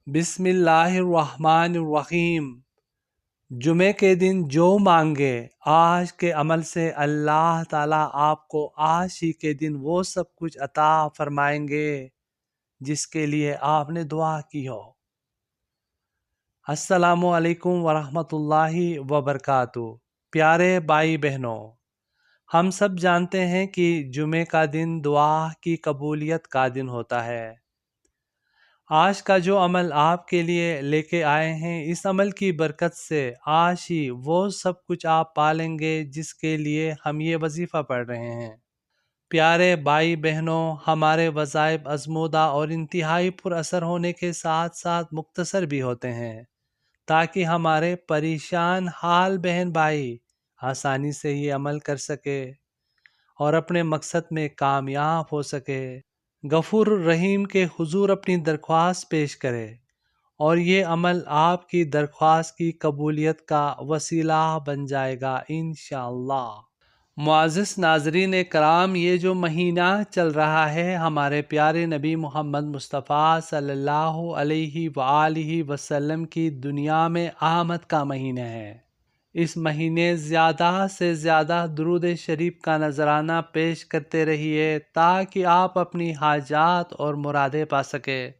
बिस्मिल्लाहिर्रहमानिर्रहीम। जुमे के दिन जो मांगे आज के अमल से अल्लाह ताला आपको आज ही के दिन वो सब कुछ अता फरमाएंगे जिसके लिए आपने दुआ की हो। अस्सलामु अलैकुम वरहमतुल्लाहि वबरकातुहू। प्यारे भाई बहनों, हम सब जानते हैं कि जुमे का दिन दुआ की कबूलियत का दिन होता है। आज का जो अमल आपके लिए लेके आए हैं, इस अमल की बरकत से आज ही वो सब कुछ आप पालेंगे जिसके लिए हम ये वजीफ़ा पढ़ रहे हैं। प्यारे भाई बहनों, हमारे वज़ाइफ आज़मूदा और इंतहाई पुरअसर होने के साथ साथ मुख्तसर भी होते हैं, ताकि हमारे परेशान हाल बहन भाई आसानी से ये अमल कर सके और अपने मकसद में कामयाब हो सके। गफूर रहीम के हुजूर अपनी दरख्वास्त पेश करे और ये अमल आपकी दरख्वास्त की कबूलियत का वसीला बन जाएगा इंशाअल्लाह। मुअज़्ज़िज़ नाज़रीन कराम, ये जो महीना चल रहा है हमारे प्यारे नबी मोहम्मद मुस्तफ़ा सल्लल्लाहु अलैहि वआलिहि वसल्लम की दुनिया में आमद का महीना है। इस महीने ज़्यादा से ज़्यादा दुरूद शरीफ का नजराना पेश करते रहिए ताकि आप अपनी हाजात और मुरादें पा सके।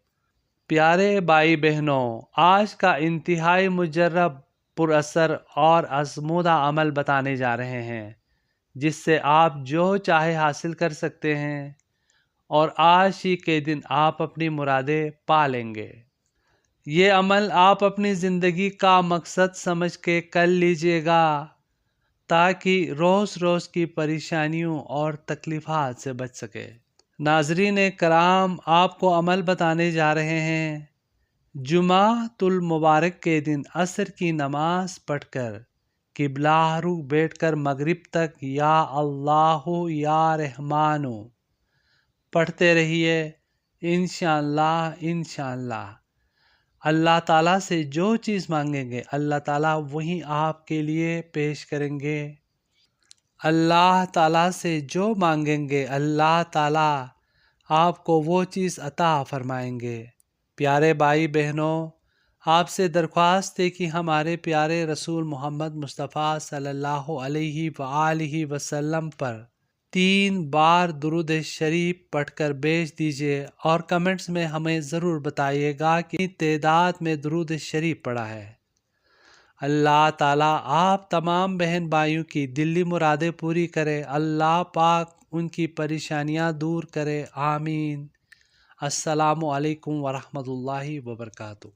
प्यारे भाई बहनों, आज का इंतहाई मुजर्रब, पुरअसर और आज़मूदा अमल बताने जा रहे हैं जिससे आप जो चाहे हासिल कर सकते हैं और आज ही के दिन आप अपनी मुरादें पा लेंगे। ये अमल आप अपनी ज़िंदगी का मकसद समझ के कर लीजिएगा ताकि रोज़ रोज़ की परेशानियों और तकलीफ़ात से बच सके। नाज़रीन कराम, आपको अमल बताने जा रहे हैं। जुमातुल मुबारक के दिन असर की नमाज पढ़कर किबला रुख बैठकर मगरिब तक या अल्लाहु या रहमानु पढ़ते रहिए। इंशाअल्लाह इंशाअल्लाह अल्लाह ताला से जो चीज़ मांगेंगे अल्लाह ताला वही आपके लिए पेश करेंगे। अल्लाह ताला से जो मांगेंगे अल्लाह ताला आपको वो चीज़ अता फरमाएंगे। प्यारे भाई बहनों, आपसे दरख्वास्त है कि हमारे प्यारे रसूल मोहम्मद मुस्तफ़ा सल्लल्लाहु अलैहि वआलिहि वसल्लम पर 3 बार दुरूद शरीफ पढ़कर भेज दीजिए और कमेंट्स में हमें ज़रूर बताइएगा कि तादाद में दुरूद शरीफ पढ़ा है। अल्लाह ताला आप तमाम बहन भाइयों की दिली मुरादें पूरी करे। अल्लाह पाक उनकी परेशानियां दूर करे। आमीन। अस्सलामु अलैकुम वरहमतुल्लाहि वबरकातुहू।